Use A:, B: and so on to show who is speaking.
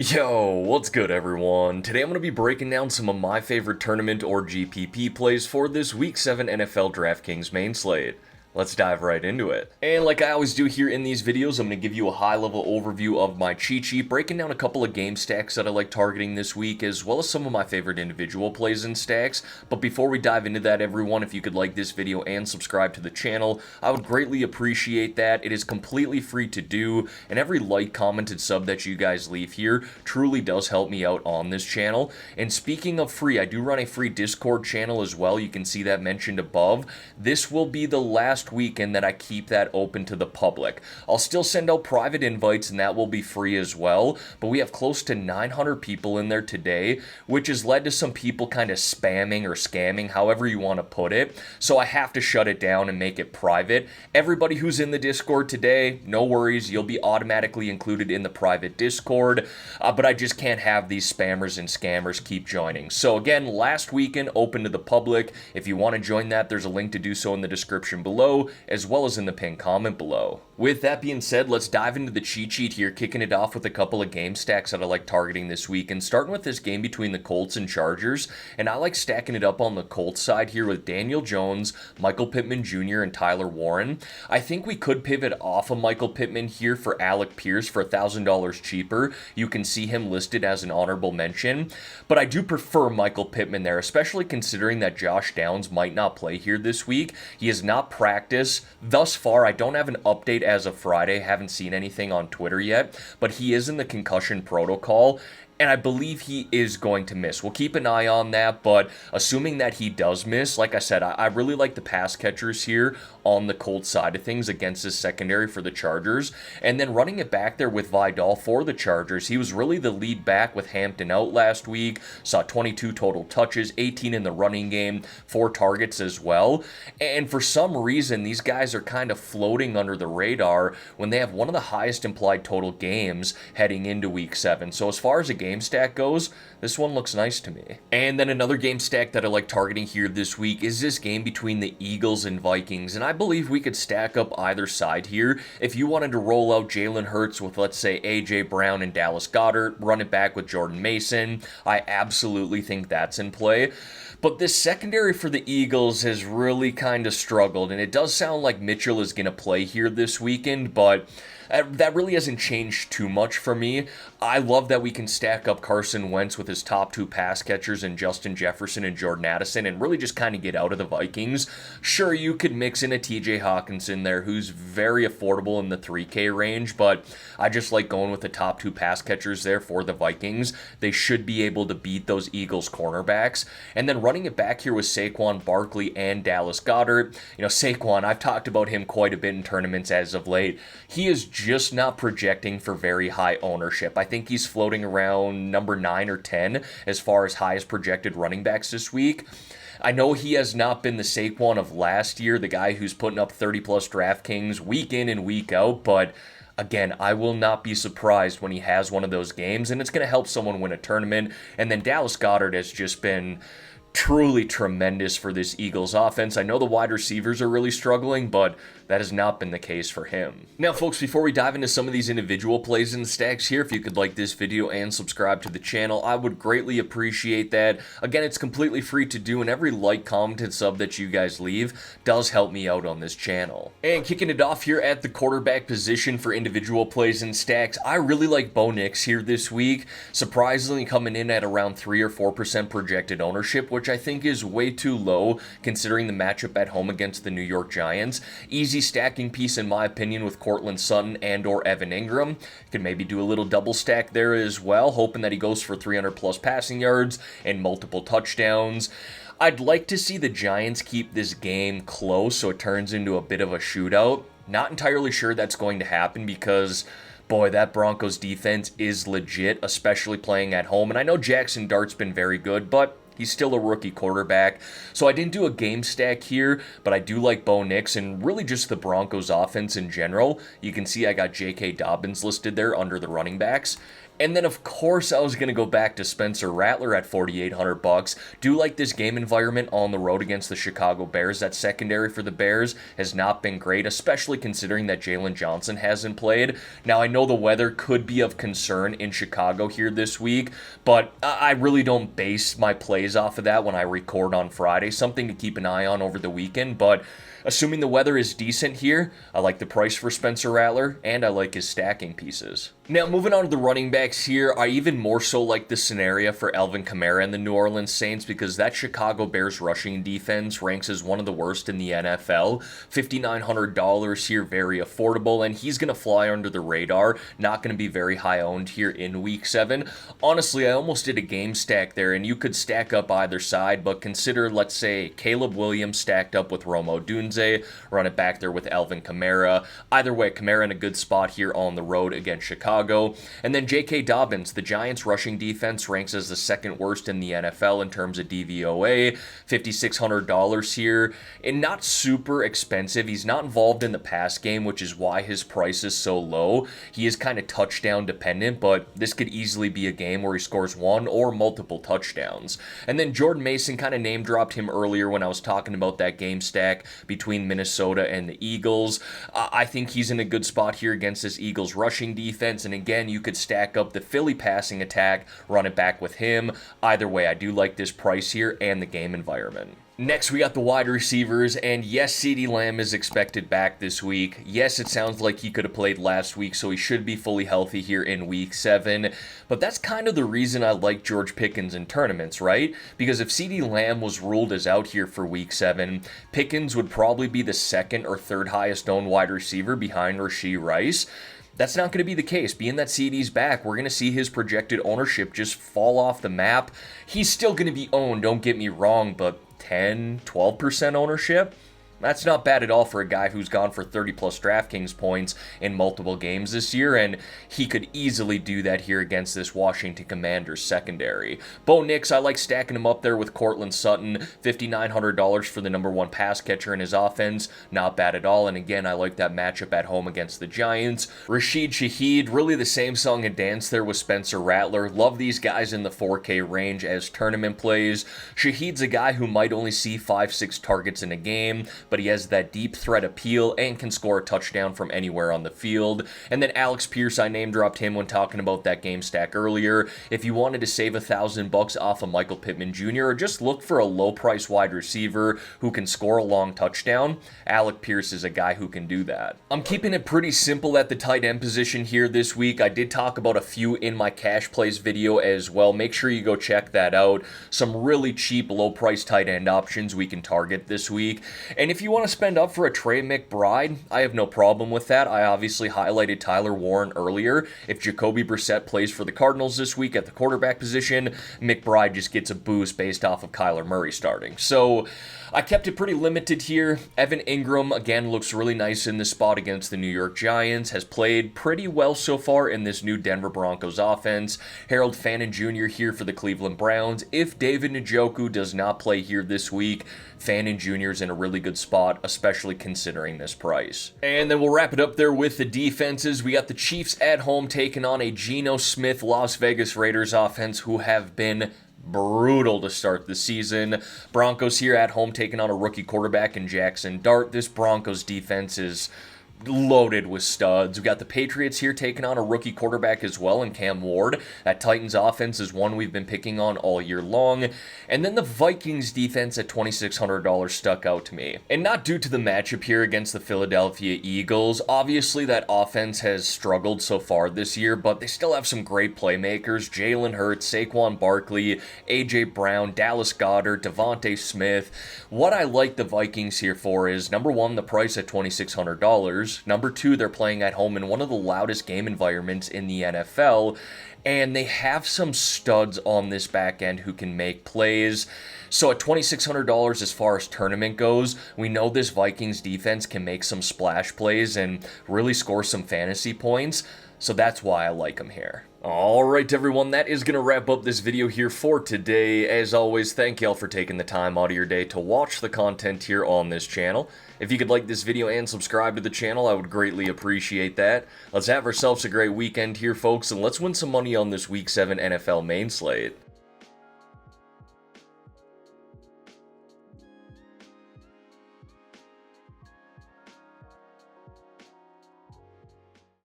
A: Yo, what's good everyone? Today I'm going to be breaking down some of my favorite tournament or GPP plays for this Week 7 NFL DraftKings main slate. Let's dive right into it. And like I always do here in these videos, I'm going to give you a high-level overview of my cheat sheet, breaking down a couple of game stacks that I like targeting this week, as well as some of my favorite individual plays and stacks. But before we dive into that, everyone, if you could like this video and subscribe to the channel, I would greatly appreciate that. It is completely free to do, and every like, comment, and sub that you guys leave here truly does help me out on this channel. And speaking of free, I do run a free Discord channel as well. You can see that mentioned above. This will be the last weekend that I keep that open to the public. I'll still send out private invites and that will be free as well, but we have close to 900 people in there today, which has led to some people kind of spamming or scamming, however you want to put it. So I have to shut it down and make it private. Everybody who's in the Discord today, no worries, you'll be automatically included in the private Discord, but I just can't have these spammers and scammers keep joining. So again, last weekend open to the public. If you want to join that, there's a link to do so in the description below, as well as in the pinned comment below. With that being said, let's dive into the cheat sheet here, kicking it off with a couple of game stacks that I like targeting this week, and starting with this game between the Colts and Chargers. And I like stacking it up on the Colts side here with Daniel Jones, Michael Pittman Jr., and Tyler Warren. I think we could pivot off of Michael Pittman here for Alec Pierce for $1,000 cheaper. You can see him listed as an honorable mention, but I do prefer Michael Pittman there, especially considering that Josh Downs might not play here this week. He has not practiced. Thus far, I don't have an update as of Friday, haven't seen anything on Twitter yet, but he is in the concussion protocol, and I believe he is going to miss. We'll keep an eye on that, but assuming that he does miss, like I said, I really like the pass catchers here on the Colts side of things against this secondary for the Chargers. And then running it back there with Vidal for the Chargers, he was really the lead back with Hampton out last week, saw 22 total touches, 18 in the running game, 4 targets as well. And for some reason, these guys are kind of floating under the radar when they have one of the highest implied total games heading into Week 7. So as far as a game stack goes, this one looks nice to me. And then another game stack that I like targeting here this week is this game between the Eagles and Vikings, and I believe we could stack up either side here. If you wanted to roll out Jalen Hurts with, let's say, A.J. Brown and Dallas Goedert, run it back with Jordan Mason, I absolutely think that's in play. But this secondary for the Eagles has really kind of struggled, and it does sound like Mitchell is going to play here this weekend, but that really hasn't changed too much for me. I love that we can stack up Carson Wentz with his top 2 pass catchers in Justin Jefferson and Jordan Addison and really just kind of get out of the Vikings. Sure, you could mix in a TJ Hawkinson there who's very affordable in the 3K range, but I just like going with the top 2 pass catchers there for the Vikings. They should be able to beat those Eagles cornerbacks. And then running it back here with Saquon Barkley and Dallas Goedert. You know, Saquon, I've talked about him quite a bit in tournaments as of late. He is just not projecting for very high ownership. I think he's floating around number 9 or 10 as far as highest projected running backs this week. I know he has not been the Saquon of last year, the guy who's putting up 30-plus DraftKings week in and week out, but again, I will not be surprised when he has one of those games, and it's going to help someone win a tournament. And then Dallas Goedert has just been truly tremendous for this Eagles offense. I know the wide receivers are really struggling, but that has not been the case for him. Now, folks, before we dive into some of these individual plays and stacks here, if you could like this video and subscribe to the channel, I would greatly appreciate that. Again, it's completely free to do, and every like, comment, and sub that you guys leave does help me out on this channel. And kicking it off here at the quarterback position for individual plays and stacks, I really like Bo Nix here this week, surprisingly coming in at around 3 or 4% projected ownership, which I think is way too low considering the matchup at home against the New York Giants. Easy stacking piece in my opinion with Cortland Sutton and or Evan Ingram. Could maybe do a little double stack there as well, hoping that he goes for 300 plus passing yards and multiple touchdowns. I'd like to see the Giants keep this game close so it turns into a bit of a shootout. Not entirely sure that's going to happen because boy, that Broncos defense is legit, especially playing at home. And I know Jackson Dart's been very good, but he's still a rookie quarterback. So I didn't do a game stack here, but I do like Bo Nix and really just the Broncos offense in general. You can see I got J.K. Dobbins listed there under the running backs. And then, of course, I was going to go back to Spencer Rattler at $4,800. Do like this game environment on the road against the Chicago Bears. That secondary for the Bears has not been great, especially considering that Jalen Johnson hasn't played. Now, I know the weather could be of concern in Chicago here this week, but I really don't base my plays off of that when I record on Friday. Something to keep an eye on over the weekend, but assuming the weather is decent here, I like the price for Spencer Rattler, and I like his stacking pieces. Now, moving on to the running backs here, I even more so like the scenario for Alvin Kamara and the New Orleans Saints because that Chicago Bears rushing defense ranks as one of the worst in the NFL. $5,900 here, very affordable, and he's going to fly under the radar, not going to be very high owned here in Week 7. Honestly, I almost did a game stack there, and you could stack up either side, but consider, let's say, Caleb Williams stacked up with Rome Odunze, run it back there with Alvin Kamara. Either way, Kamara in a good spot here on the road against Chicago. And then J.K. Dobbins, the Giants' rushing defense ranks as the second worst in the NFL in terms of DVOA, $5,600 here, and not super expensive. He's not involved in the pass game, which is why his price is so low. He is kind of touchdown dependent, but this could easily be a game where he scores one or multiple touchdowns. And then Jordan Mason, kind of name dropped him earlier when I was talking about that game stack between Minnesota and the Eagles. I think he's in a good spot here against this Eagles rushing defense. And again, you could stack up the Philly passing attack, run it back with him. Either way, I do like this price here and the game environment. Next, we got the wide receivers, and yes, CeeDee Lamb is expected back this week. Yes, it sounds like he could have played last week, so he should be fully healthy here in Week 7. But that's kind of the reason I like George Pickens in tournaments, right? Because if CeeDee Lamb was ruled as out here for Week 7, Pickens would probably be the second or third highest owned wide receiver behind Rashee Rice. That's not going to be the case. Being that CeeDee's back, we're going to see his projected ownership just fall off the map. He's still going to be owned, don't get me wrong, but 10, 12% ownership? That's not bad at all for a guy who's gone for 30-plus DraftKings points in multiple games this year, and he could easily do that here against this Washington Commanders secondary. Bo Nix, I like stacking him up there with Cortland Sutton, $5,900 for the number one pass catcher in his offense. Not bad at all, and again, I like that matchup at home against the Giants. Rashid Shaheed, really the same song and dance there with Spencer Rattler. Love these guys in the 4K range as tournament plays. Shaheed's a guy who might only see 5-6 targets in a game, but he has that deep threat appeal and can score a touchdown from anywhere on the field. And then Alex Pierce, I name dropped him when talking about that game stack earlier. If you wanted to save $1,000 off of Michael Pittman Jr. or just look for a low price wide receiver who can score a long touchdown, Alec Pierce is a guy who can do that. I'm keeping it pretty simple at the tight end position here this week. I did talk about a few in my cash plays video as well. Make sure you go check that out. Some really cheap low price tight end options we can target this week. And if you want to spend up for a Trey McBride, I have no problem with that. I obviously highlighted Tyler Warren earlier. If Jacoby Brissett plays for the Cardinals this week at the quarterback position, McBride just gets a boost based off of Kyler Murray starting. So I kept it pretty limited here. Evan Ingram, again, looks really nice in this spot against the New York Giants. Has played pretty well so far in this new Denver Broncos offense. Harold Fannin Jr. here for the Cleveland Browns. If David Njoku does not play here this week, Fannin Jr. is in a really good spot, especially considering this price. And then we'll wrap it up there with the defenses. We got the Chiefs at home taking on a Geno Smith Las Vegas Raiders offense who have been brutal to start the season. Broncos here at home taking on a rookie quarterback in Jackson Dart. This Broncos defense is loaded with studs. We got the Patriots here taking on a rookie quarterback as well in Cam Ward. That Titans offense is one we've been picking on all year long. And then the Vikings defense at $2,600 stuck out to me. And not due to the matchup here against the Philadelphia Eagles. Obviously that offense has struggled so far this year, but they still have some great playmakers. Jalen Hurts, Saquon Barkley, AJ Brown, Dallas Goedert, Devontae Smith. What I like the Vikings here for is, number one, the price at $2,600. Number two, they're playing at home in one of the loudest game environments in the NFL, and they have some studs on this back end who can make plays. So at $2,600 as far as tournament goes, we know this Vikings defense can make some splash plays and really score some fantasy points. so that's why I like him here. Alright everyone, that is going to wrap up this video here for today. As always, thank y'all for taking the time out of your day to watch the content here on this channel. If you could like this video and subscribe to the channel, I would greatly appreciate that. Let's have ourselves a great weekend here, folks, and let's win some money on this Week 7 NFL main slate.